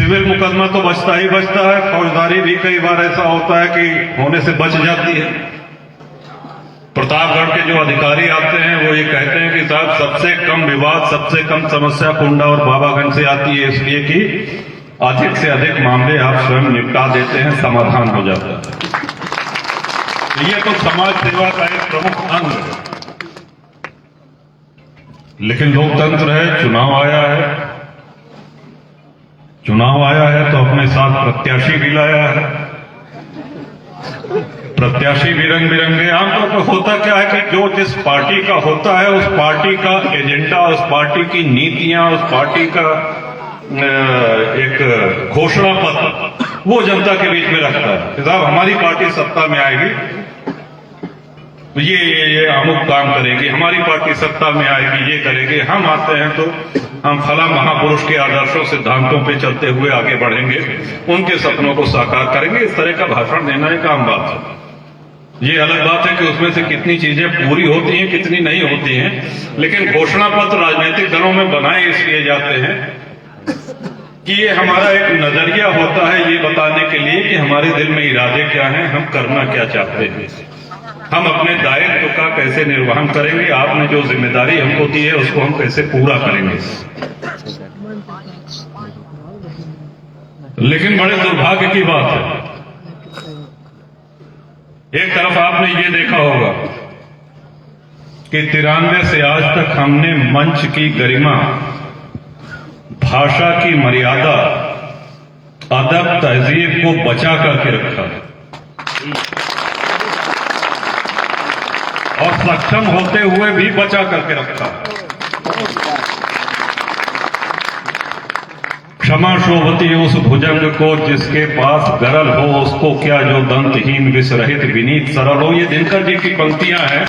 Civil मुकदमा तो बचता ही बचता है, फौजदारी भी कई बार ऐसा होता है कि होने से बच जाती है। प्रतापगढ़ के जो अधिकारी आते हैं वो ये कहते हैं कि साहब सबसे कम विवाद, सबसे कम समस्या कुंडा और बाबागंज से आती है, इसलिए कि अधिक से अधिक मामले आप स्वयं निपटा देते हैं, समाधान हो जाता है। ये तो समाज सेवा का एक प्रमुख अंग है। लेकिन लोकतंत्र है, चुनाव आया है, चुनाव आया है तो अपने साथ प्रत्याशी भी लाया है। प्रत्याशी भी रंग बिरंगे। आमतौर पर होता क्या है कि जो जिस पार्टी का होता है उस पार्टी का एजेंडा, उस पार्टी की नीतियां, उस पार्टी का एक घोषणा पत्र वो जनता के बीच में रखता है। साहब हमारी पार्टी सत्ता में आएगी, ये अमुक काम करेगी, हमारी पार्टी सत्ता में आएगी, ये करेगी, हम आते हैं तो हम फला महापुरुष के आदर्शों सिद्धांतों पे चलते हुए आगे बढ़ेंगे, उनके सपनों को साकार करेंगे। इस तरह का भाषण देना एक आम बात है। ये अलग बात है कि उसमें से कितनी चीजें पूरी होती हैं, कितनी नहीं होती हैं। लेकिन घोषणा पत्र राजनीतिक दलों में बनाए इसलिए जाते हैं कि ये हमारा एक नजरिया होता है, ये बताने के लिए कि हमारे दिल में इरादे क्या हैं, हम करना क्या चाहते हैं, हम अपने दायित्व का कैसे निर्वहन करेंगे, आपने जो जिम्मेदारी हमको दी है उसको हम कैसे पूरा करेंगे। लेकिन बड़े दुर्भाग्य की बात है, एक तरफ आपने ये देखा होगा कि 93 से आज तक हमने मंच की गरिमा, भाषा की मर्यादा, अदब तहजीब को बचा करके रखा है और सक्षम होते हुए भी बचा करके रखा है। क्षमा शोभती उस भुजंग को जिसके पास गरल हो, उसको क्या जो दंतहीन विषरहित विनीत सरल हो। ये दिनकर जी की पंक्तियां हैं।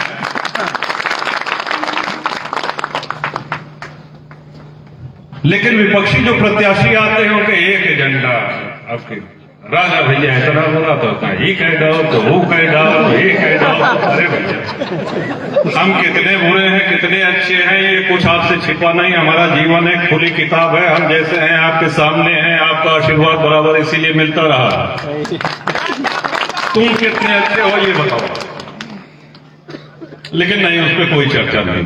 लेकिन विपक्षी जो प्रत्याशी आते हैं उनके एक एजेंडा, आपके राजा भैया ऐसा बोला तो ये कह दो, तो वो कह दो, तो ये कह दो। अरे भैया हम कितने बुरे हैं, कितने अच्छे हैं, ये कुछ आपसे छिपा नहीं। हमारा जीवन एक खुली किताब है, हम जैसे हैं आपके सामने हैं, आपका आशीर्वाद बराबर इसीलिए मिलता रहा। तुम कितने अच्छे हो ये बताओ। लेकिन नहीं, उस पर कोई चर्चा नहीं।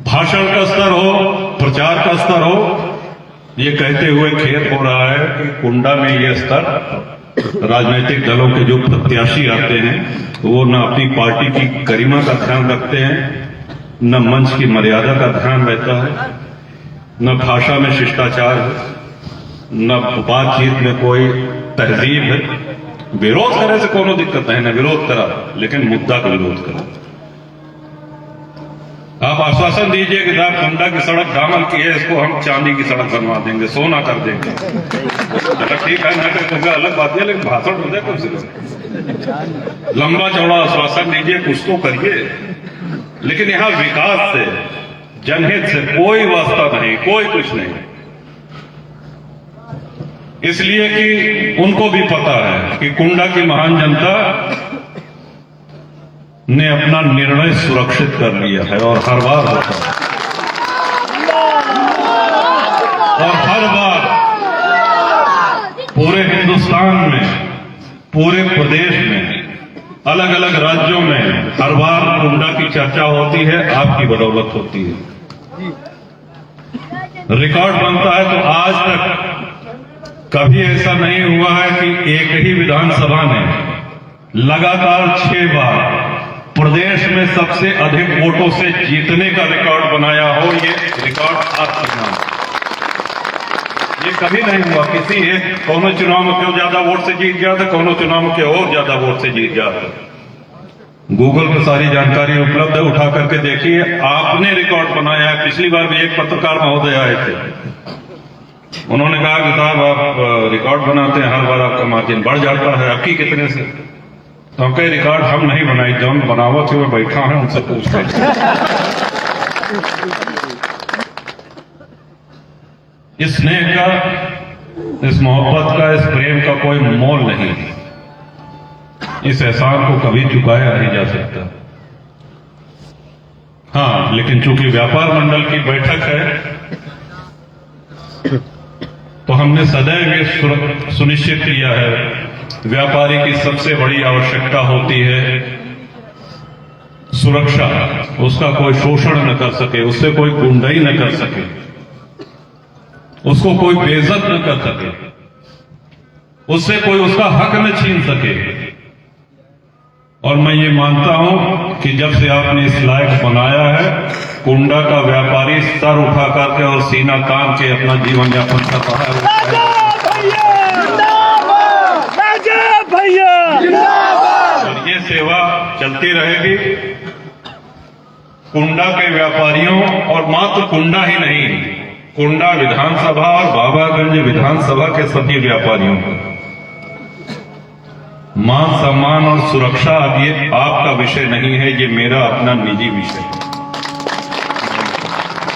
भाषण का स्तर हो, प्रचार का स्तर हो, ये कहते हुए खेद हो रहा है कि कुंडा में ये स्तर राजनीतिक दलों के जो प्रत्याशी आते हैं वो न अपनी पार्टी की गरिमा का ध्यान रखते हैं, न मंच की मर्यादा का ध्यान रहता है, न भाषा में शिष्टाचार है, न बातचीत में कोई तहजीब है। विरोध करे से कोनो दिक्कत नहीं, न विरोध करा, लेकिन मुद्दा का विरोध करा। आप आश्वासन दीजिए कि साहब कुंडा की सड़क डामर की है, इसको हम चांदी की सड़क बनवा देंगे, सोना कर देंगे। ठीक है ना, क्योंकि अलग बात है, लेकिन भाषण हो जाए कम से कम। लंबा चौड़ा आश्वासन दीजिए, कुछ तो करिए। लेकिन यहां विकास से, जनहित से कोई वास्ता नहीं, कोई कुछ नहीं। इसलिए कि उनको भी पता है कि कुंडा की महान जनता ने अपना निर्णय सुरक्षित कर लिया है और हर बार होता है। और हर बार पूरे हिंदुस्तान में, पूरे प्रदेश में, अलग अलग राज्यों में हर बार कुंडा की चर्चा होती है, आपकी बदौलत होती है। रिकॉर्ड बनता है। तो आज तक कभी ऐसा नहीं हुआ है कि एक ही विधानसभा ने लगातार 6 बार प्रदेश में सबसे अधिक वोटों से जीतने का रिकॉर्ड बनाया हो। ये रिकॉर्ड आपके नाम, ये कभी नहीं हुआ। किसी एक कोनो चुनाव में क्यों ज्यादा वोट से जीत गया था, कोनो चुनाव में क्यों और ज्यादा वोट से जीत गया था। गूगल पर सारी जानकारी उपलब्ध है, उठा करके देखिए। आपने रिकॉर्ड बनाया है। पिछली बार भी एक पत्रकार महोदय आए थे, उन्होंने कहा कि साहब आप रिकॉर्ड बनाते हैं, हर बार आपका मार्जिन बढ़ जाता है, आपकी कितने से। तो कई रिकॉर्ड हम नहीं बनाई, जौन बनावत हुए बैठा है उनसे पूछते हैं। इस स्नेह का, इस मोहब्बत का, इस प्रेम का कोई मोल नहीं। इस एहसान को कभी चुकाया नहीं जा सकता। हाँ, लेकिन चूंकि व्यापार मंडल की बैठक है हमने सदैव ये सुनिश्चित किया है, व्यापारी की सबसे बड़ी आवश्यकता होती है सुरक्षा, उसका कोई शोषण न कर सके, उससे कोई गुंडाई न कर सके, उसको कोई बेइज्जत न कर सके, उससे कोई उसका हक न छीन सके। और मैं ये मानता हूं कि जब से आपने इस लायक बनाया है, कुंडा का व्यापारी सर उठा करके और सीना तान के अपना जीवन यापन कर रहा है। और ये सेवा चलती रहेगी। कुंडा के व्यापारियों, और मात्र कुंडा ही नहीं, कुंडा विधानसभा और बाबागंज विधानसभा के सभी व्यापारियों को मान सम्मान और सुरक्षा अब ये आपका विषय नहीं है, ये मेरा अपना निजी विषय है।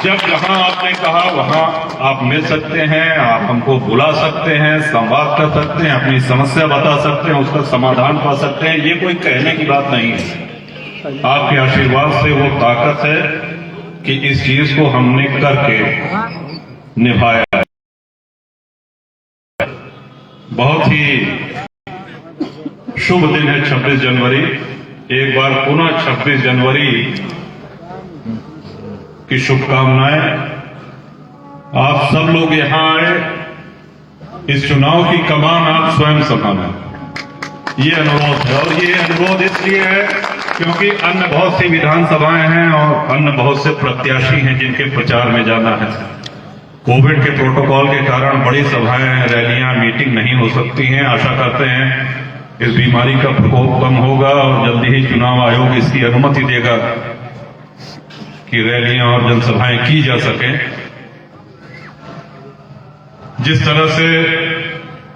जब जहां आपने कहा वहां आप मिल सकते हैं, आप हमको बुला सकते हैं, संवाद कर सकते हैं, अपनी समस्या बता सकते हैं, उसका समाधान पा सकते हैं। ये कोई कहने की बात नहीं है। आपके आशीर्वाद से वो ताकत है कि इस चीज को हमने करके निभाया है। बहुत ही शुभ दिन है 26 जनवरी। एक बार पुनः 26 जनवरी की शुभकामनाएं। आप सब लोग यहां आए, इस चुनाव की कमान आप स्वयं संभालें, ये अनुरोध है। और ये अनुरोध इसलिए है क्योंकि अन्य बहुत सी विधानसभाएं हैं और अन्य बहुत से प्रत्याशी हैं जिनके प्रचार में जाना है। कोविड के प्रोटोकॉल के कारण बड़ी सभाएं, रैलियां, मीटिंग नहीं हो सकती हैं। आशा करते हैं इस बीमारी का प्रकोप कम होगा और जल्दी ही चुनाव आयोग इसकी अनुमति देगा कि रैलियां और जनसभाएं की जा सकें। जिस तरह से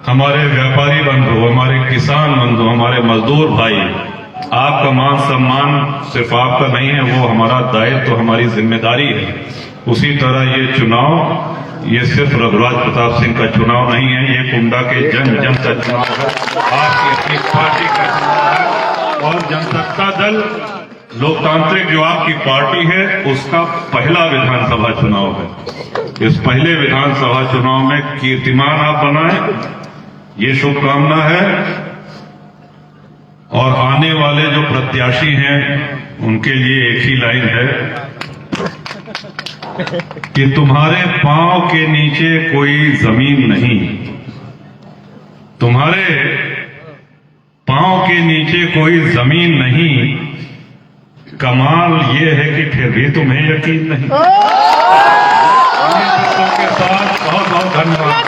हमारे व्यापारी बंधु, हमारे किसान बंधु, हमारे मजदूर भाई, आपका मान सम्मान सिर्फ आपका नहीं है, वो हमारा दायित्व, तो हमारी जिम्मेदारी है। उसी तरह ये चुनाव, ये सिर्फ रघुराज प्रताप सिंह का चुनाव नहीं है, ये कुंडा के जन जन का चुनाव है, आपकी अपनी पार्टी का चुनाव है। और जनसत्ता दल लोकतांत्रिक जो आपकी पार्टी है, उसका पहला विधानसभा चुनाव है। इस पहले विधानसभा चुनाव में कीर्तिमान आप बनाएं, ये शुभकामना है। और आने वाले जो प्रत्याशी हैं उनके लिए एक ही लाइन है कि तुम्हारे पांव के नीचे कोई जमीन नहीं, तुम्हारे पांव के नीचे कोई जमीन नहीं, कमाल ये है कि फिर भी तुम्हें यकीन नहीं। के साथ बहुत बहुत धन्यवाद।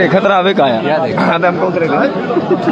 देखा था